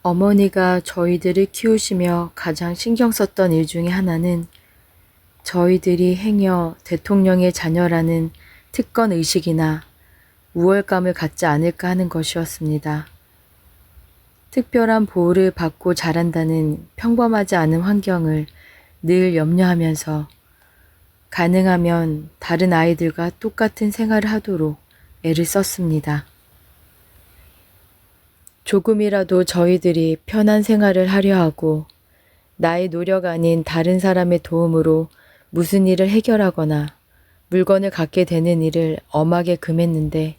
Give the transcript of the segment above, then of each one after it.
어머니가 저희들을 키우시며 가장 신경 썼던 일 중에 하나는 저희들이 행여 대통령의 자녀라는 특권 의식이나 우월감을 갖지 않을까 하는 것이었습니다. 특별한 보호를 받고 자란다는 평범하지 않은 환경을 늘 염려하면서 가능하면 다른 아이들과 똑같은 생활을 하도록 애를 썼습니다. 조금이라도 저희들이 편한 생활을 하려 하고 나의 노력 아닌 다른 사람의 도움으로 무슨 일을 해결하거나 물건을 갖게 되는 일을 엄하게 금했는데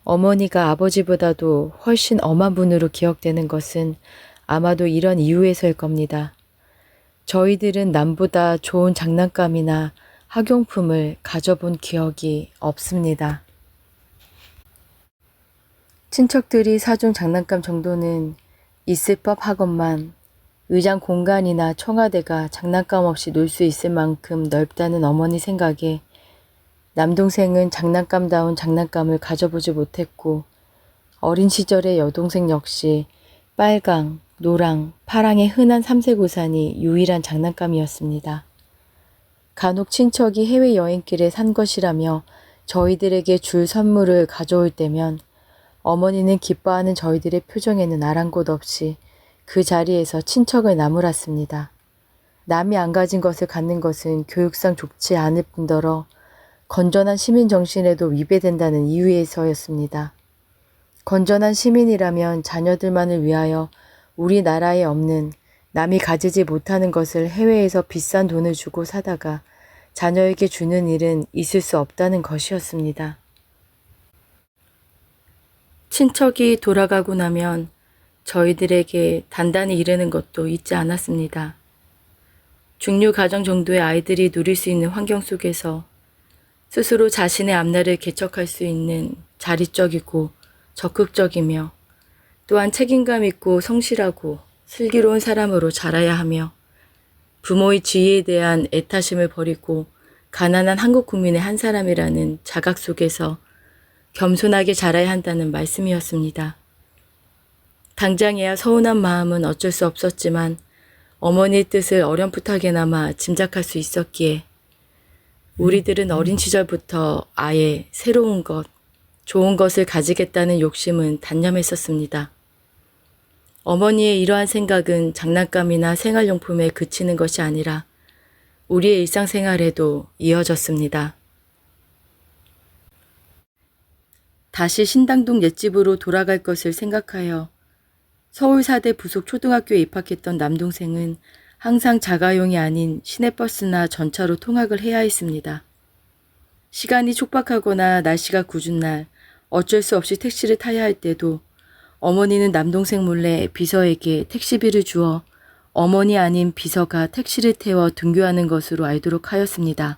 어머니가 아버지보다도 훨씬 엄한 분으로 기억되는 것은 아마도 이런 이유에서일 겁니다. 저희들은 남보다 좋은 장난감이나 학용품을 가져본 기억이 없습니다. 친척들이 사준 장난감 정도는 있을 법하건만 의장 공간이나 청와대가 장난감 없이 놀 수 있을 만큼 넓다는 어머니 생각에 남동생은 장난감다운 장난감을 가져보지 못했고 어린 시절의 여동생 역시 빨강, 노랑, 파랑의 흔한 삼색 우산이 유일한 장난감이었습니다. 간혹 친척이 해외여행길에 산 것이라며 저희들에게 줄 선물을 가져올 때면 어머니는 기뻐하는 저희들의 표정에는 아랑곳 없이 그 자리에서 친척을 나무랐습니다. 남이 안 가진 것을 갖는 것은 교육상 좋지 않을 뿐더러 건전한 시민 정신에도 위배된다는 이유에서였습니다. 건전한 시민이라면 자녀들만을 위하여 우리나라에 없는 남이 가지지 못하는 것을 해외에서 비싼 돈을 주고 사다가 자녀에게 주는 일은 있을 수 없다는 것이었습니다. 친척이 돌아가고 나면 저희들에게 단단히 이르는 것도 잊지 않았습니다. 중류 가정 정도의 아이들이 누릴 수 있는 환경 속에서 스스로 자신의 앞날을 개척할 수 있는 자립적이고 적극적이며 또한 책임감 있고 성실하고 슬기로운 사람으로 자라야 하며 부모의 지위에 대한 애타심을 버리고 가난한 한국 국민의 한 사람이라는 자각 속에서 겸손하게 자라야 한다는 말씀이었습니다. 당장이야 서운한 마음은 어쩔 수 없었지만 어머니의 뜻을 어렴풋하게나마 짐작할 수 있었기에 우리들은 어린 시절부터 아예 새로운 것, 좋은 것을 가지겠다는 욕심은 단념했었습니다. 어머니의 이러한 생각은 장난감이나 생활용품에 그치는 것이 아니라 우리의 일상생활에도 이어졌습니다. 다시 신당동 옛집으로 돌아갈 것을 생각하여 서울사대 부속 초등학교에 입학했던 남동생은 항상 자가용이 아닌 시내버스나 전차로 통학을 해야 했습니다. 시간이 촉박하거나 날씨가 궂은 날 어쩔 수 없이 택시를 타야 할 때도 어머니는 남동생 몰래 비서에게 택시비를 주어 어머니 아닌 비서가 택시를 태워 등교하는 것으로 알도록 하였습니다.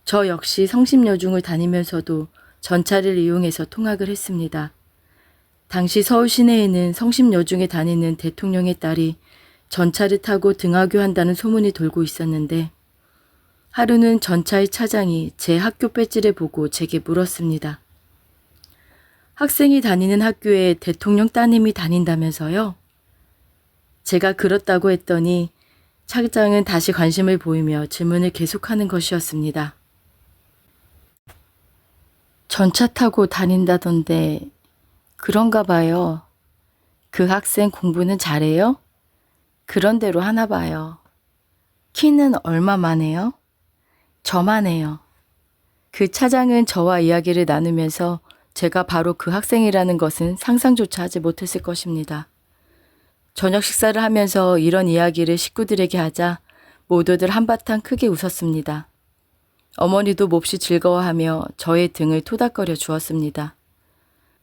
저 역시 성심여중을 다니면서도 전차를 이용해서 통학을 했습니다. 당시 서울 시내에는 성심여중에 다니는 대통령의 딸이 전차를 타고 등하교한다는 소문이 돌고 있었는데 하루는 전차의 차장이 제 학교 배지를 보고 제게 물었습니다. 학생이 다니는 학교에 대통령 따님이 다닌다면서요? 제가 그렇다고 했더니 차장은 다시 관심을 보이며 질문을 계속하는 것이었습니다. 전차 타고 다닌다던데 그런가 봐요. 그 학생 공부는 잘해요? 그런 대로 하나 봐요. 키는 얼마만 해요? 저만 해요. 그 차장은 저와 이야기를 나누면서 제가 바로 그 학생이라는 것은 상상조차 하지 못했을 것입니다. 저녁 식사를 하면서 이런 이야기를 식구들에게 하자 모두들 한바탕 크게 웃었습니다. 어머니도 몹시 즐거워하며 저의 등을 토닥거려 주었습니다.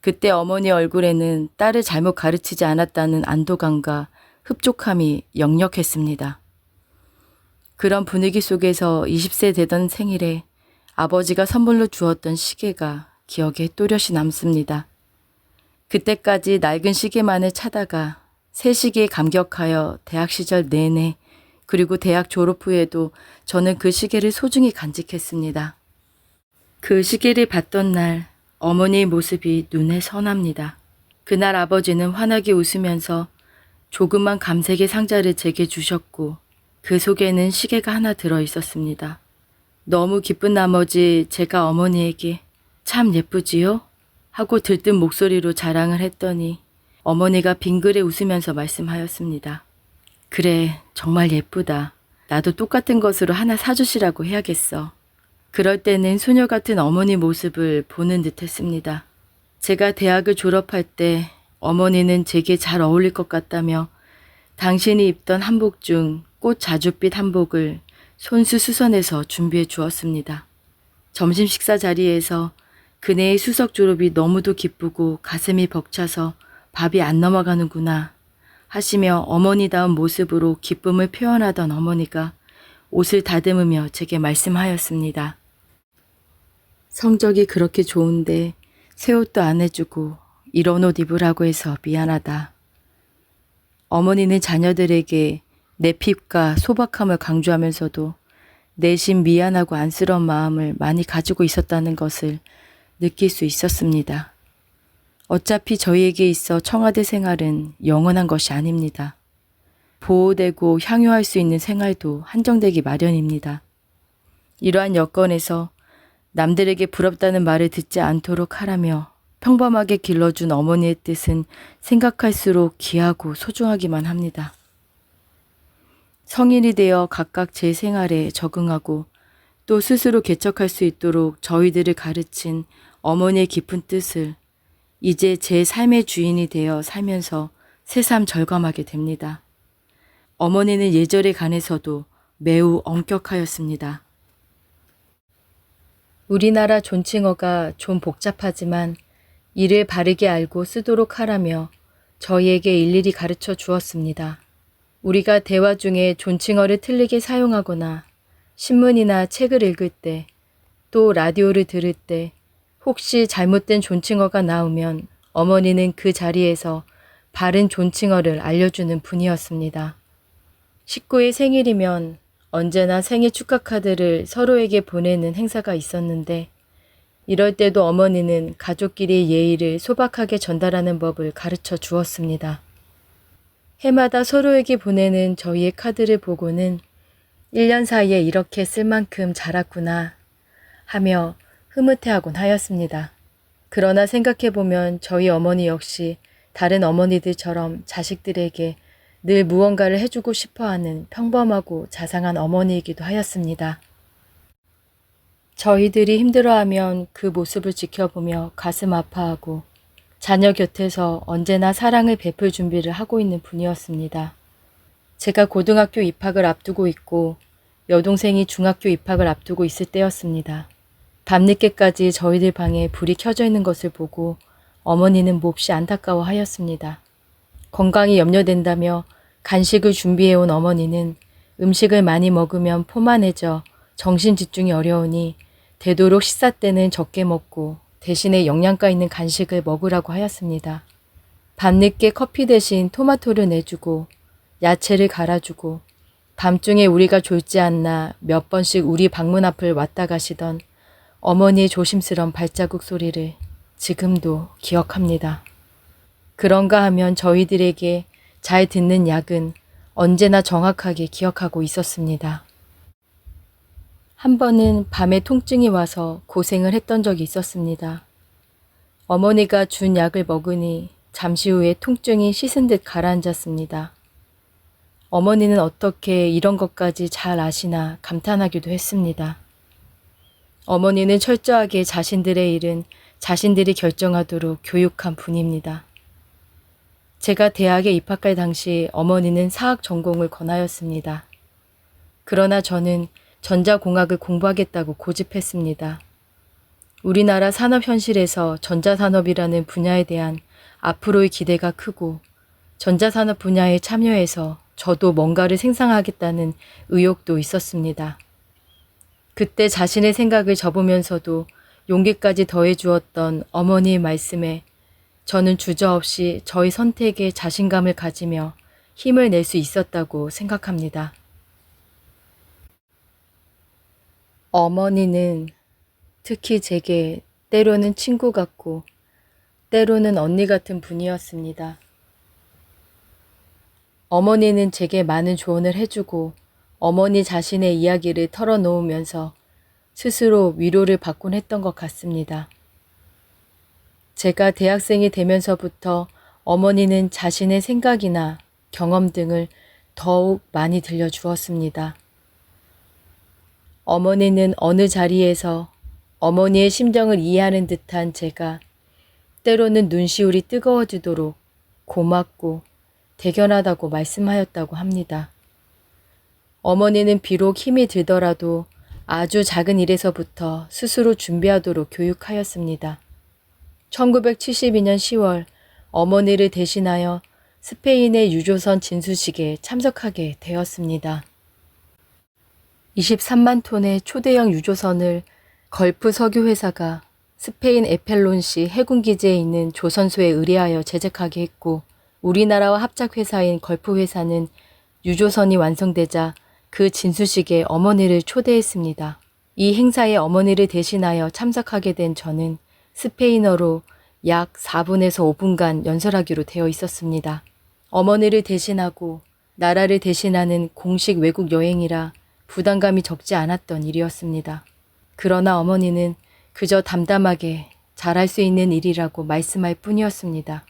그때 어머니 얼굴에는 딸을 잘못 가르치지 않았다는 안도감과 흡족함이 역력했습니다. 그런 분위기 속에서 20세 되던 생일에 아버지가 선물로 주었던 시계가 기억에 또렷이 남습니다. 그때까지 낡은 시계만을 차다가 새 시계에 감격하여 대학 시절 내내 그리고 대학 졸업 후에도 저는 그 시계를 소중히 간직했습니다. 그 시계를 봤던 날 어머니의 모습이 눈에 선합니다. 그날 아버지는 환하게 웃으면서 조그만 감색의 상자를 제게 주셨고 그 속에는 시계가 하나 들어 있었습니다. 너무 기쁜 나머지 제가 어머니에게 참 예쁘지요? 하고 들뜬 목소리로 자랑을 했더니 어머니가 빙그레 웃으면서 말씀하였습니다. 그래, 정말 예쁘다. 나도 똑같은 것으로 하나 사주시라고 해야겠어. 그럴 때는 소녀 같은 어머니 모습을 보는 듯 했습니다. 제가 대학을 졸업할 때 어머니는 제게 잘 어울릴 것 같다며 당신이 입던 한복 중 꽃 자줏빛 한복을 손수 수선해서 준비해 주었습니다. 점심 식사 자리에서 그네의 수석 졸업이 너무도 기쁘고 가슴이 벅차서 밥이 안 넘어가는구나 하시며 어머니다운 모습으로 기쁨을 표현하던 어머니가 옷을 다듬으며 제게 말씀하였습니다. 성적이 그렇게 좋은데 새 옷도 안 해주고 이런 옷 입으라고 해서 미안하다. 어머니는 자녀들에게 내핍과 소박함을 강조하면서도 내심 미안하고 안쓰러운 마음을 많이 가지고 있었다는 것을 느낄 수 있었습니다. 어차피 저희에게 있어 청와대 생활은 영원한 것이 아닙니다. 보호되고 향유할 수 있는 생활도 한정되기 마련입니다. 이러한 여건에서 남들에게 부럽다는 말을 듣지 않도록 하라며 평범하게 길러준 어머니의 뜻은 생각할수록 귀하고 소중하기만 합니다. 성인이 되어 각각 제 생활에 적응하고 또 스스로 개척할 수 있도록 저희들을 가르친 어머니의 깊은 뜻을 이제 제 삶의 주인이 되어 살면서 새삼 절감하게 됩니다. 어머니는 예절에 관해서도 매우 엄격하였습니다. 우리나라 존칭어가 좀 복잡하지만 이를 바르게 알고 쓰도록 하라며 저희에게 일일이 가르쳐 주었습니다. 우리가 대화 중에 존칭어를 틀리게 사용하거나 신문이나 책을 읽을 때 또 라디오를 들을 때 혹시 잘못된 존칭어가 나오면 어머니는 그 자리에서 바른 존칭어를 알려주는 분이었습니다. 식구의 생일이면 언제나 생일 축하 카드를 서로에게 보내는 행사가 있었는데 이럴 때도 어머니는 가족끼리의 예의를 소박하게 전달하는 법을 가르쳐 주었습니다. 해마다 서로에게 보내는 저희의 카드를 보고는 1년 사이에 이렇게 쓸 만큼 자랐구나 하며 흐뭇해하곤 하였습니다. 그러나 생각해보면 저희 어머니 역시 다른 어머니들처럼 자식들에게 늘 무언가를 해주고 싶어하는 평범하고 자상한 어머니이기도 하였습니다. 저희들이 힘들어하면 그 모습을 지켜보며 가슴 아파하고 자녀 곁에서 언제나 사랑을 베풀 준비를 하고 있는 분이었습니다. 제가 고등학교 입학을 앞두고 있고 여동생이 중학교 입학을 앞두고 있을 때였습니다. 밤늦게까지 저희들 방에 불이 켜져 있는 것을 보고 어머니는 몹시 안타까워하였습니다. 건강이 염려된다며 간식을 준비해온 어머니는 음식을 많이 먹으면 포만해져 정신 집중이 어려우니 되도록 식사 때는 적게 먹고 대신에 영양가 있는 간식을 먹으라고 하였습니다. 밤늦게 커피 대신 토마토를 내주고 야채를 갈아주고 밤중에 우리가 졸지 않나 몇 번씩 우리 방문 앞을 왔다 가시던 어머니의 조심스런 발자국 소리를 지금도 기억합니다. 그런가 하면 저희들에게 잘 듣는 약은 언제나 정확하게 기억하고 있었습니다. 한 번은 밤에 통증이 와서 고생을 했던 적이 있었습니다. 어머니가 준 약을 먹으니 잠시 후에 통증이 씻은 듯 가라앉았습니다. 어머니는 어떻게 이런 것까지 잘 아시나 감탄하기도 했습니다. 어머니는 철저하게 자신들의 일은 자신들이 결정하도록 교육한 분입니다. 제가 대학에 입학할 당시 어머니는 사학 전공을 권하였습니다. 그러나 저는 전자공학을 공부하겠다고 고집했습니다. 우리나라 산업 현실에서 전자산업이라는 분야에 대한 앞으로의 기대가 크고 전자산업 분야에 참여해서 저도 뭔가를 생산하겠다는 의욕도 있었습니다. 그때 자신의 생각을 접으면서도 용기까지 더해 주었던 어머니의 말씀에 저는 주저없이 저의 선택에 자신감을 가지며 힘을 낼 수 있었다고 생각합니다. 어머니는 특히 제게 때로는 친구 같고 때로는 언니 같은 분이었습니다. 어머니는 제게 많은 조언을 해주고 어머니 자신의 이야기를 털어놓으면서 스스로 위로를 받곤 했던 것 같습니다. 제가 대학생이 되면서부터 어머니는 자신의 생각이나 경험 등을 더욱 많이 들려주었습니다. 어머니는 어느 자리에서 어머니의 심정을 이해하는 듯한 제가 때로는 눈시울이 뜨거워지도록 고맙고 대견하다고 말씀하였다고 합니다. 어머니는 비록 힘이 들더라도 아주 작은 일에서부터 스스로 준비하도록 교육하였습니다. 1972년 10월 어머니를 대신하여 스페인의 유조선 진수식에 참석하게 되었습니다. 23만 톤의 초대형 유조선을 걸프 석유회사가 스페인 에펠론시 해군기지에 있는 조선소에 의뢰하여 제작하게 했고 우리나라와 합작회사인 걸프회사는 유조선이 완성되자 그 진수식에 어머니를 초대했습니다. 이 행사에 어머니를 대신하여 참석하게 된 저는 스페인어로 약 4분에서 5분간 연설하기로 되어 있었습니다. 어머니를 대신하고 나라를 대신하는 공식 외국 여행이라 부담감이 적지 않았던 일이었습니다. 그러나 어머니는 그저 담담하게 잘할 수 있는 일이라고 말씀할 뿐이었습니다.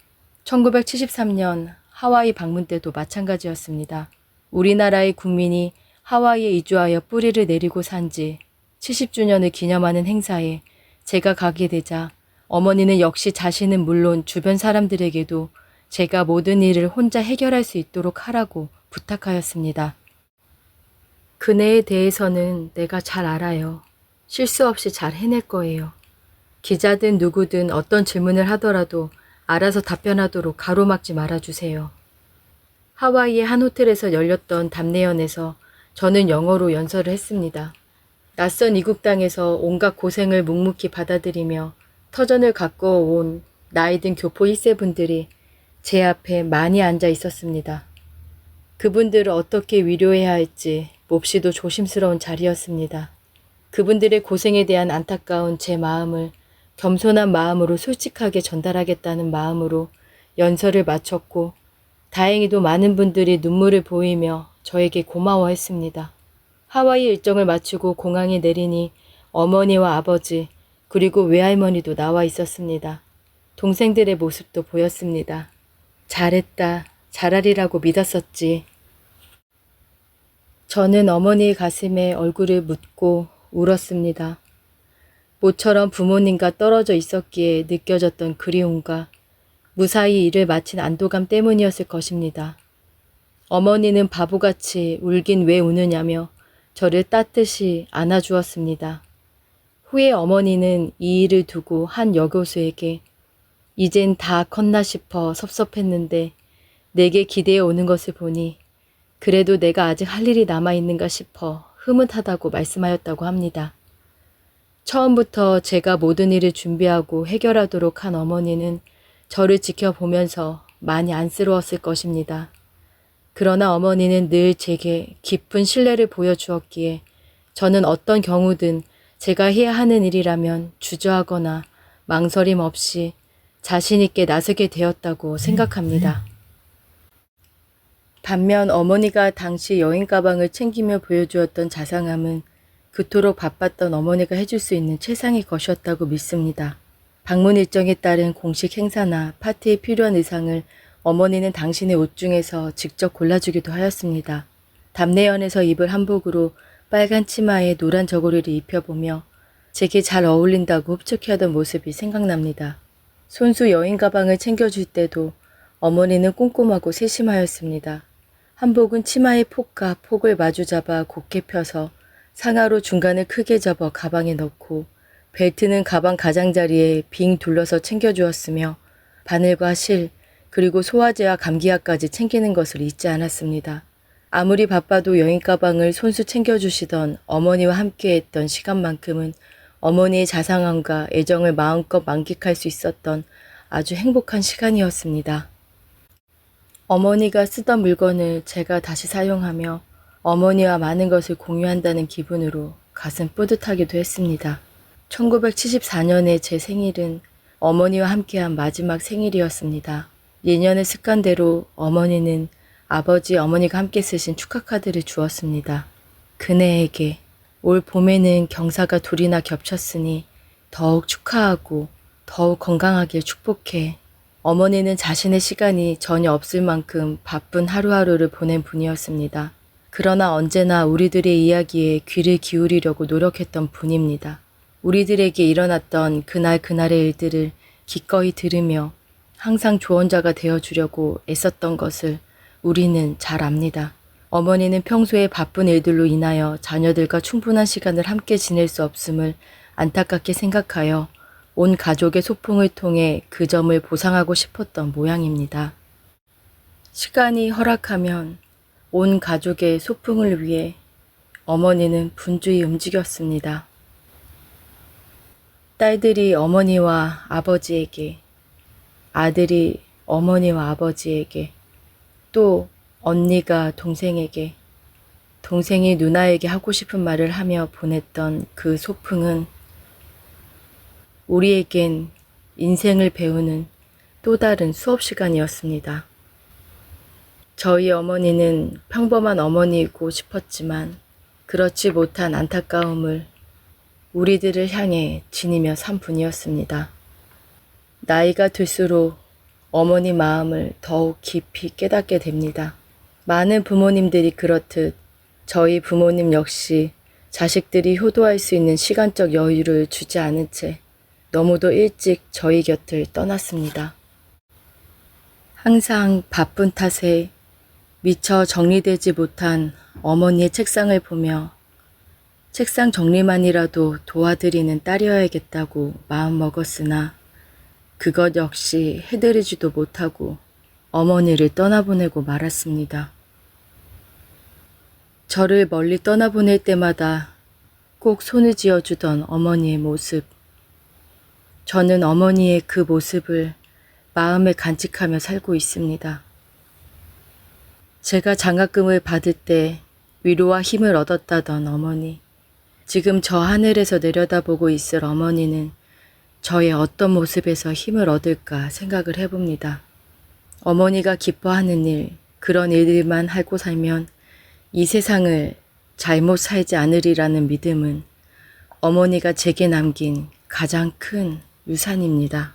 1973년 하와이 방문 때도 마찬가지였습니다. 우리나라의 국민이 하와이에 이주하여 뿌리를 내리고 산 지 70주년을 기념하는 행사에 제가 가게 되자 어머니는 역시 자신은 물론 주변 사람들에게도 제가 모든 일을 혼자 해결할 수 있도록 하라고 부탁하였습니다. 그네에 대해서는 내가 잘 알아요. 실수 없이 잘 해낼 거예요. 기자든 누구든 어떤 질문을 하더라도 알아서 답변하도록 가로막지 말아주세요. 하와이의 한 호텔에서 열렸던 답례연에서 저는 영어로 연설을 했습니다. 낯선 이국 땅에서 온갖 고생을 묵묵히 받아들이며 터전을 가꿔온 나이든 교포 1세분들이 제 앞에 많이 앉아 있었습니다. 그분들을 어떻게 위로해야 할지 몹시도 조심스러운 자리였습니다. 그분들의 고생에 대한 안타까운 제 마음을 겸손한 마음으로 솔직하게 전달하겠다는 마음으로 연설을 마쳤고 다행히도 많은 분들이 눈물을 보이며 저에게 고마워했습니다. 하와이 일정을 마치고 공항에 내리니 어머니와 아버지 그리고 외할머니도 나와 있었습니다. 동생들의 모습도 보였습니다. 잘했다, 잘하리라고 믿었었지. 저는 어머니의 가슴에 얼굴을 묻고 울었습니다. 모처럼 부모님과 떨어져 있었기에 느껴졌던 그리움과 무사히 일을 마친 안도감 때문이었을 것입니다. 어머니는 바보같이 울긴 왜 우느냐며 저를 따뜻이 안아주었습니다. 후에 어머니는 이 일을 두고 한 여교수에게 이젠 다 컸나 싶어 섭섭했는데 내게 기대해 오는 것을 보니 그래도 내가 아직 할 일이 남아있는가 싶어 흐뭇하다고 말씀하였다고 합니다. 처음부터 제가 모든 일을 준비하고 해결하도록 한 어머니는 저를 지켜보면서 많이 안쓰러웠을 것입니다. 그러나 어머니는 늘 제게 깊은 신뢰를 보여주었기에 저는 어떤 경우든 제가 해야 하는 일이라면 주저하거나 망설임 없이 자신 있게 나서게 되었다고 생각합니다. 반면 어머니가 당시 여행 가방을 챙기며 보여주었던 자상함은 그토록 바빴던 어머니가 해줄 수 있는 최상의 것이었다고 믿습니다. 방문 일정에 따른 공식 행사나 파티에 필요한 의상을 어머니는 당신의 옷 중에서 직접 골라주기도 하였습니다. 답례연에서 입을 한복으로 빨간 치마에 노란 저고리를 입혀보며 제게 잘 어울린다고 흡족해하던 모습이 생각납니다. 손수 여행 가방을 챙겨줄 때도 어머니는 꼼꼼하고 세심하였습니다. 한복은 치마의 폭과 폭을 마주 잡아 곧게 펴서 상하로 중간을 크게 접어 가방에 넣고 벨트는 가방 가장자리에 빙 둘러서 챙겨주었으며 바늘과 실 그리고 소화제와 감기약까지 챙기는 것을 잊지 않았습니다. 아무리 바빠도 여행 가방을 손수 챙겨주시던 어머니와 함께했던 시간만큼은 어머니의 자상함과 애정을 마음껏 만끽할 수 있었던 아주 행복한 시간이었습니다. 어머니가 쓰던 물건을 제가 다시 사용하며 어머니와 많은 것을 공유한다는 기분으로 가슴 뿌듯하기도 했습니다. 1974년의 제 생일은 어머니와 함께한 마지막 생일이었습니다. 예년의 습관대로 어머니는 아버지, 어머니가 함께 쓰신 축하 카드를 주었습니다. 그네에게 올 봄에는 경사가 둘이나 겹쳤으니 더욱 축하하고 더욱 건강하길 축복해. 어머니는 자신의 시간이 전혀 없을 만큼 바쁜 하루하루를 보낸 분이었습니다. 그러나 언제나 우리들의 이야기에 귀를 기울이려고 노력했던 분입니다. 우리들에게 일어났던 그날의 일들을 기꺼이 들으며 항상 조언자가 되어주려고 애썼던 것을 우리는 잘 압니다. 어머니는 평소에 바쁜 일들로 인하여 자녀들과 충분한 시간을 함께 지낼 수 없음을 안타깝게 생각하여 온 가족의 소풍을 통해 그 점을 보상하고 싶었던 모양입니다. 시간이 허락하면 온 가족의 소풍을 위해 어머니는 분주히 움직였습니다. 딸들이 어머니와 아버지에게, 아들이 어머니와 아버지에게, 또 언니가 동생에게, 동생이 누나에게 하고 싶은 말을 하며 보냈던 그 소풍은 우리에겐 인생을 배우는 또 다른 수업 시간이었습니다. 저희 어머니는 평범한 어머니이고 싶었지만 그렇지 못한 안타까움을 우리들을 향해 지니며 산 분이었습니다. 나이가 들수록 어머니 마음을 더욱 깊이 깨닫게 됩니다. 많은 부모님들이 그렇듯 저희 부모님 역시 자식들이 효도할 수 있는 시간적 여유를 주지 않은 채 너무도 일찍 저희 곁을 떠났습니다. 항상 바쁜 탓에 미처 정리되지 못한 어머니의 책상을 보며 책상 정리만이라도 도와드리는 딸이어야겠다고 마음먹었으나 그것 역시 해드리지도 못하고 어머니를 떠나보내고 말았습니다. 저를 멀리 떠나보낼 때마다 꼭 손을 쥐어주던 어머니의 모습. 저는 어머니의 그 모습을 마음에 간직하며 살고 있습니다. 제가 장학금을 받을 때 위로와 힘을 얻었다던 어머니. 지금 저 하늘에서 내려다보고 있을 어머니는 저의 어떤 모습에서 힘을 얻을까 생각을 해봅니다. 어머니가 기뻐하는 일, 그런 일들만 하고 살면 이 세상을 잘못 살지 않으리라는 믿음은 어머니가 제게 남긴 가장 큰 유산입니다.